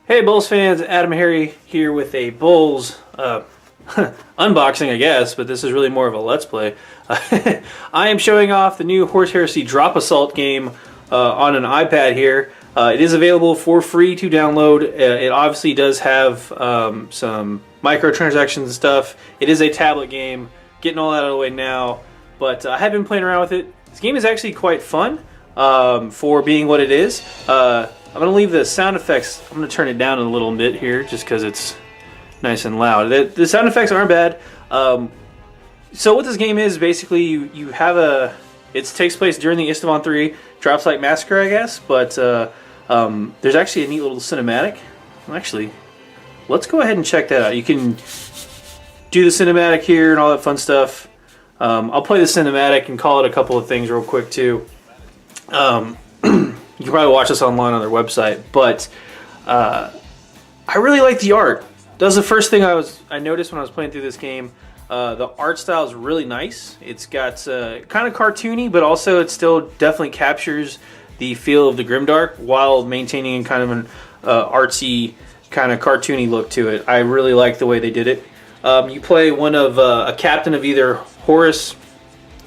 Hey BoLS fans, AdamHarry here with a BoLS unboxing, I guess, but this is really more of a Let's Play. I am showing off the new Horus Heresy Drop Assault game on an iPad here. It is available for free to download. It obviously does have some microtransactions and stuff. It is a tablet game, getting all that out of the way now, but I have been playing around with it. This game is actually quite fun for being what it is. I'm going to leave the sound effects, I'm going to turn it down a little bit here just because it's nice and loud. The sound effects aren't bad. So what this game is, basically you have it takes place during the Istanbul 3 Drop Site Massacre, I guess, but there's actually a neat little cinematic. Actually, let's go ahead and check that out. You can do the cinematic here and all that fun stuff. I'll play the cinematic and call it a couple of things real quick too. You can probably watch this online on their website, but I really like the art. That was the first thing I noticed when I was playing through this game. The art style is really nice. It's got kind of cartoony, but also it still definitely captures the feel of the Grimdark while maintaining kind of an artsy, kind of cartoony look to it. I really like the way they did it. You play one of a captain of either Horus,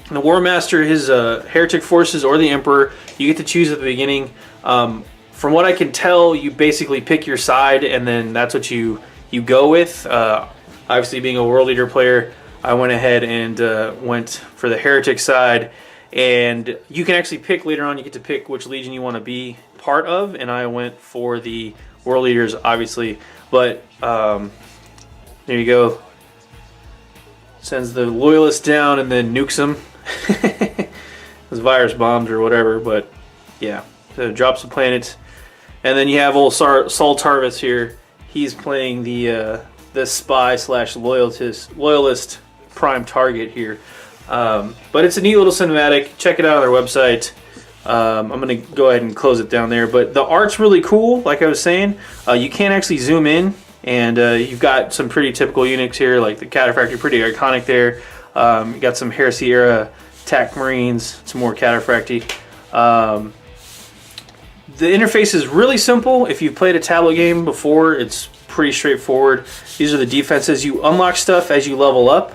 the War Master, his heretic forces, or the Emperor. You get to choose at the beginning. From what I can tell, you basically pick your side, and then that's what you go with. Obviously, being a World Leader player, I went ahead and went for the heretic side. And you can actually pick later on. You get to pick which legion you want to be part of, and I went for the World Leaders, obviously. But there you go. Sends the loyalists down and then nukes them. Those virus bombs or whatever, but yeah, so it drops the planet. And then you have old Saul Tarvis here. He's playing the spy slash loyalist prime target here. But it's a neat little cinematic. Check it out on their website. I'm gonna go ahead and close it down there, but the art's really cool. Like I was saying, you can actually zoom in, and you've got some pretty typical units here, like the Cataphractii, pretty iconic there. You got some Heresy Era Tac Marines, some more Cataphractii. The interface is really simple. If you've played a tablet game before, it's pretty straightforward. These are the defenses. You unlock stuff as you level up.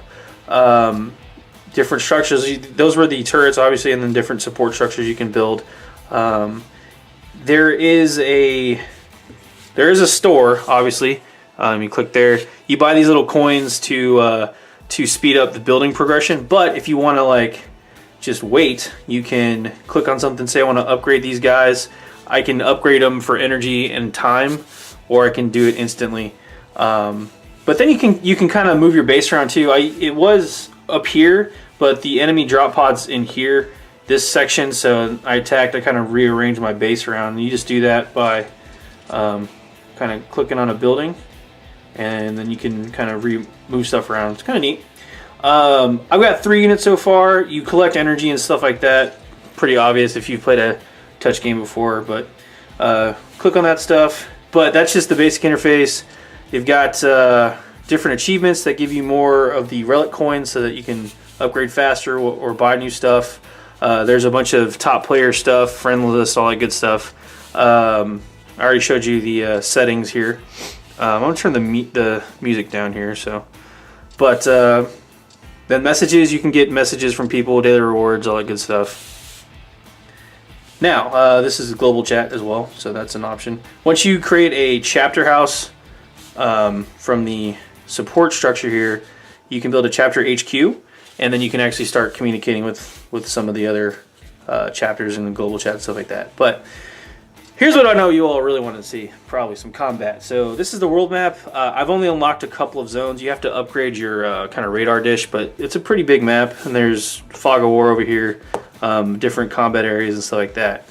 Different structures. Those were the turrets, obviously, and then different support structures you can build. There is a store, obviously. You click there. You buy these little coins to speed up the building progression. But if you want to just wait, you can click on something, say I want to upgrade these guys. I can upgrade them for energy and time, or I can do it instantly. But then you can kind of move your base around too. It was up here, but the enemy drop pod's in here, this section, so I kind of rearranged my base around. And you just do that by kind of clicking on a building, and then you can kind of move stuff around. It's kind of neat. I've got 3 units so far. You collect energy and stuff like that. Pretty obvious if you've played a touch game before, but click on that stuff. But that's just the basic interface. You've got different achievements that give you more of the relic coins so that you can upgrade faster or buy new stuff. There's a bunch of top player stuff, friend list, all that good stuff. I already showed you the settings here. I'm going to turn the music down here. But then messages, you can get messages from people, daily rewards, all that good stuff. Now, this is global chat as well, so that's an option. Once you create a chapter house from the support structure here, you can build a chapter HQ, and then you can actually start communicating with some of the other chapters in the global chat and stuff like that. But here's what I know you all really want to see, probably some combat. So this is the world map. I've only unlocked a couple of zones. You have to upgrade your kind of radar dish, but it's a pretty big map, and there's fog of war over here, different combat areas and stuff like that.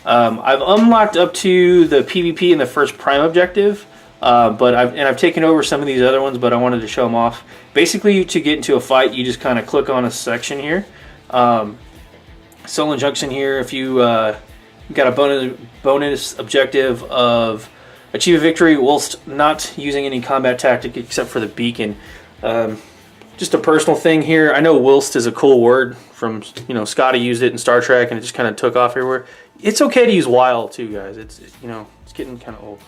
I've unlocked up to the PvP and the first prime objective, but I've taken over some of these other ones, but I wanted to show them off. Basically, to get into a fight, you just kind of click on a section here. Sullen Junction here, if you got a bonus objective of achieve a victory whilst not using any combat tactic except for the beacon. Just a personal thing here. I know whilst is a cool word from, Scotty used it in Star Trek and it just kind of took off everywhere. It's okay to use while too, guys. It's getting kind of old.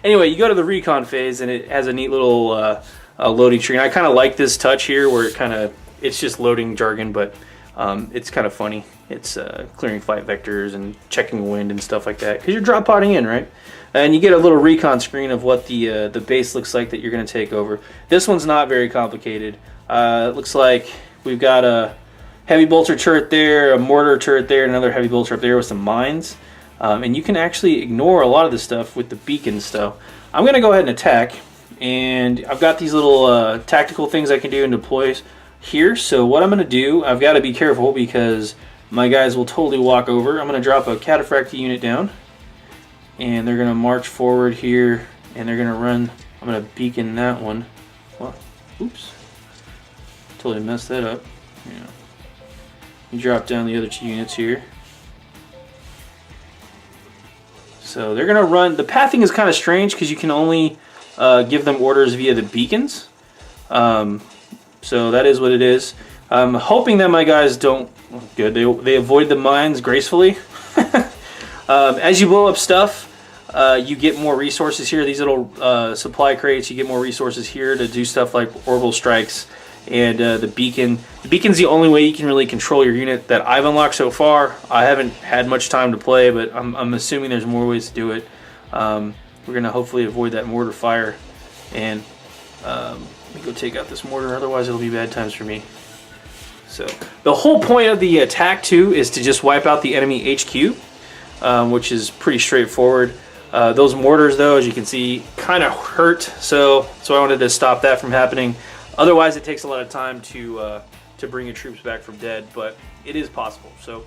Anyway, you go to the recon phase, and it has a neat little loading screen. I kind of like this touch here, where it's just loading jargon, but it's kind of funny. It's clearing flight vectors and checking wind and stuff like that, because you're drop podding in, right? And you get a little recon screen of what the base looks like that you're going to take over. This one's not very complicated. It looks like we've got a heavy bolter turret there, a mortar turret there, and another heavy bolter up there with some mines. And you can actually ignore a lot of this stuff with the beacons. So I'm going to go ahead and attack. And I've got these little tactical things I can do and deploy here. So what I'm going to do, I've got to be careful because my guys will totally walk over. I'm going to drop a cataphractii unit down. And they're going to march forward here. And they're going to run. I'm going to beacon that one. Well, oops. Totally messed that up. Yeah. You drop down the other 2 units here. So they're going to run. The pathing is kind of strange because you can only give them orders via the beacons. So that is what it is. I'm hoping that my guys don't... Good. They avoid the mines gracefully. As you blow up stuff, you get more resources here. These little supply crates, you get more resources here to do stuff like orbital strikes. And the beacon. The beacon's the only way you can really control your unit that I've unlocked so far. I haven't had much time to play, but I'm assuming there's more ways to do it. We're going to hopefully avoid that mortar fire. And let me go take out this mortar, otherwise it'll be bad times for me. So the whole point of the attack, too, is to just wipe out the enemy HQ, which is pretty straightforward. Those mortars, though, as you can see, kind of hurt, so I wanted to stop that from happening. Otherwise, it takes a lot of time to bring your troops back from dead, but it is possible. So,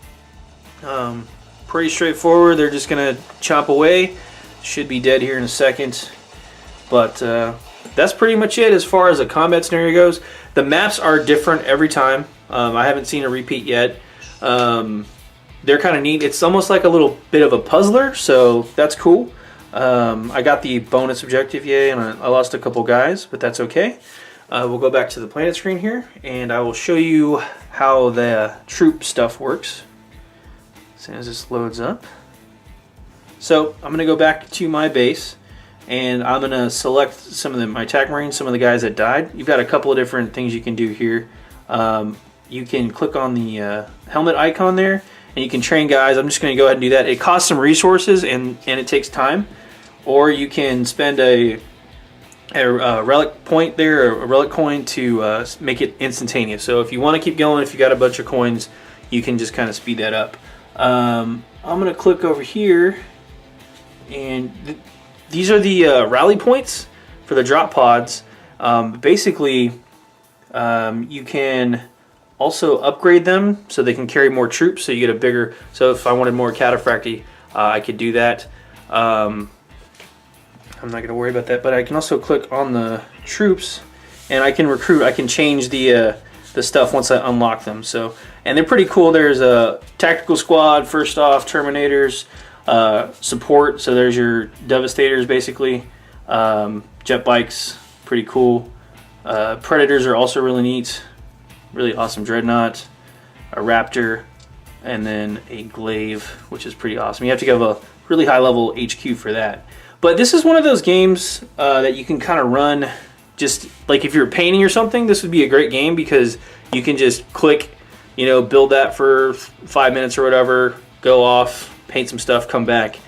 pretty straightforward. They're just going to chomp away. Should be dead here in a second. But that's pretty much it as far as a combat scenario goes. The maps are different every time. I haven't seen a repeat yet. They're kind of neat. It's almost like a little bit of a puzzler, so that's cool. I got the bonus objective, yay, and I lost a couple guys, but that's okay. We'll go back to the planet screen here, and I will show you how the troop stuff works as soon as this loads up. So I'm going to go back to my base, and I'm going to select some of my attack marines, some of the guys that died. You've got a couple of different things you can do here. You can click on the helmet icon there, and you can train guys. I'm just going to go ahead and do that. It costs some resources, and it takes time. Or you can spend a relic point there, a relic coin, to make it instantaneous. So if you want to keep going, if you got a bunch of coins, you can just kind of speed that up. I'm going to click over here, and these are the rally points for the drop pods. Basically, you can also upgrade them so they can carry more troops, so you get a bigger... So if I wanted more cataphractii, I could do that. I'm not going to worry about that, but I can also click on the troops, and I can recruit. I can change the stuff once I unlock them. So, and they're pretty cool. There's a tactical squad, first off, terminators, support. So there's your devastators, basically. Jet bikes, pretty cool. Predators are also really neat. Really awesome dreadnought, a raptor, and then a glaive, which is pretty awesome. You have to have a really high level HQ for that. But this is one of those games that you can kind of run just like if you're painting or something. This would be a great game because you can just click, build that for 5 minutes or whatever, go off, paint some stuff, come back.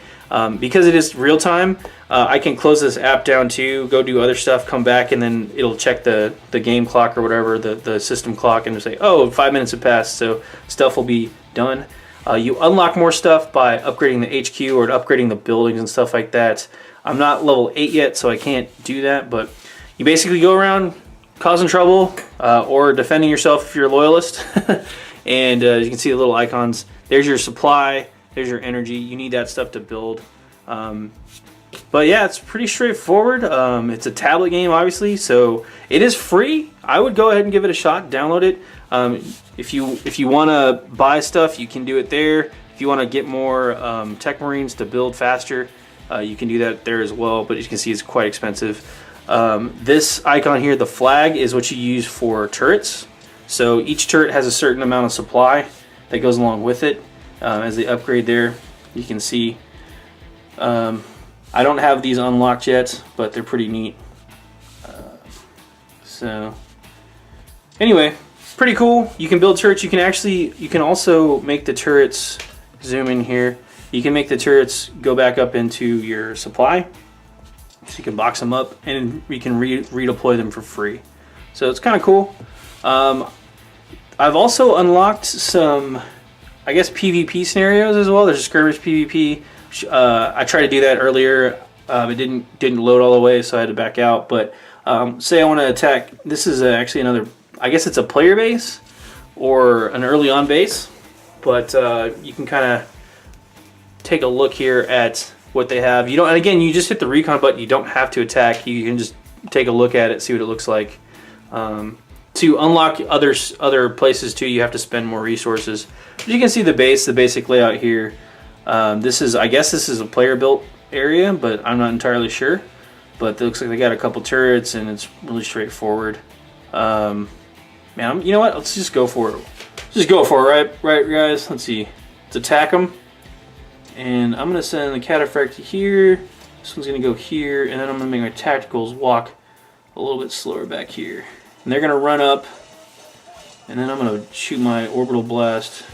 Because it is real time, I can close this app down too, go do other stuff, come back, and then it'll check the game clock or whatever, the system clock, and it'll say, oh, 5 minutes have passed, so stuff will be done. You unlock more stuff by upgrading the HQ or upgrading the buildings and stuff like that. I'm not level 8 yet, so I can't do that, but you basically go around causing trouble or defending yourself if you're a loyalist. And you can see the little icons. There's your supply, there's your energy. You need that stuff to build. But yeah, it's pretty straightforward. It's a tablet game, obviously, so it is free. I would go ahead and give it a shot, download it. If you want to buy stuff, you can do it there. If you want to get more tech marines to build faster, you can do that there as well, but as you can see, it's quite expensive. This icon here, the flag, is what you use for turrets. So each turret has a certain amount of supply that goes along with it. As they upgrade there, you can see I don't have these unlocked yet, but they're pretty neat. So anyway, pretty cool. You can build turrets. You can also make the turrets, zoom in here, you can make the turrets go back up into your supply. So you can box them up and you can redeploy them for free. So it's kind of cool. I've also unlocked some, I guess, PvP scenarios as well. There's a skirmish PvP. I tried to do that earlier. It didn't load all the way, so I had to back out. But say I want to attack. This is actually another, I guess it's a player base or an early on base. But you can kind of take a look here at what they have. You don't, and again, you just hit the recon button. You don't have to attack. You can just take a look at it, see what it looks like. To unlock other places too, you have to spend more resources. But you can see the basic layout here. This is, I guess this is a player built area, but I'm not entirely sure. But it looks like they got a couple turrets and it's really straightforward. Man, you know what? Let's just go for it. Just go for it, right guys? Let's see. Let's attack them. And I'm gonna send the cataphract to here. This one's gonna go here, and then I'm gonna make my tacticals walk a little bit slower back here. And they're gonna run up, and then I'm gonna shoot my orbital blast.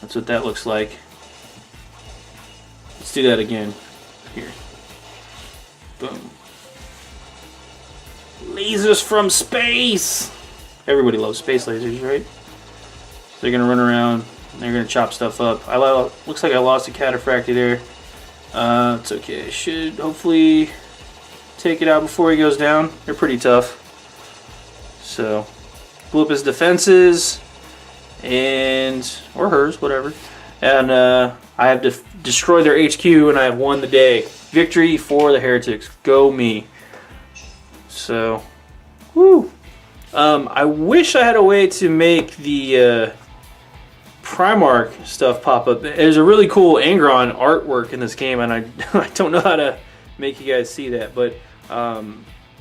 That's what that looks like. Let's do that again. Here. Boom. Lasers from space! Everybody loves space lasers, right? They're gonna run around, and they're gonna chop stuff up. Looks like I lost a cataphracti there. It's okay. I should hopefully take it out before he goes down. They're pretty tough. So, blew up his defenses, or hers, whatever. And I have destroyed their HQ, and I have won the day. Victory for the heretics. Go me. So, woo. I wish I had a way to make the Primarch stuff pop up. There's a really cool Angron artwork in this game, and I don't know how to make you guys see that, but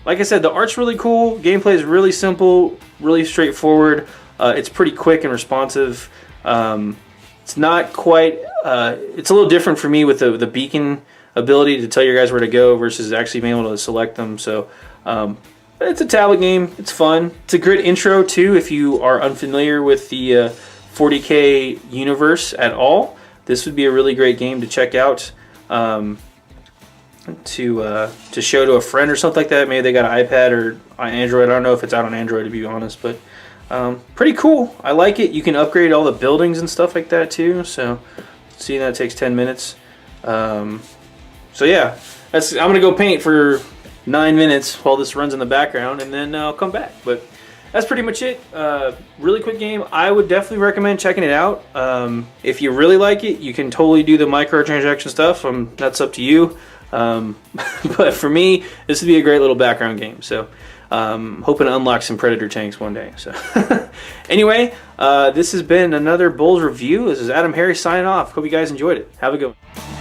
like I said, the art's really cool. Gameplay is really simple, really straightforward. It's pretty quick and responsive. It's not quite. It's a little different for me with the beacon ability to tell you guys where to go versus actually being able to select them. So it's a tablet game. It's fun. It's a great intro too if you are unfamiliar with the 40K universe at all. This would be a really great game to check out. To show to a friend or something like that. Maybe they got an iPad or Android. I don't know if it's out on Android, to be honest, but pretty cool. I like it. You can upgrade all the buildings and stuff like that too. So see, that takes 10 minutes. So yeah, I'm gonna go paint for 9 minutes while this runs in the background, and then I'll come back. But that's pretty much it. Really quick game. I would definitely recommend checking it out. If you really like it, you can totally do the microtransaction stuff. That's up to you. But for me, this would be a great little background game. So hoping to unlock some Predator tanks one day. So anyway, this has been another BoLS review. This is AdamHarry signing off. Hope you guys enjoyed it. Have a good one.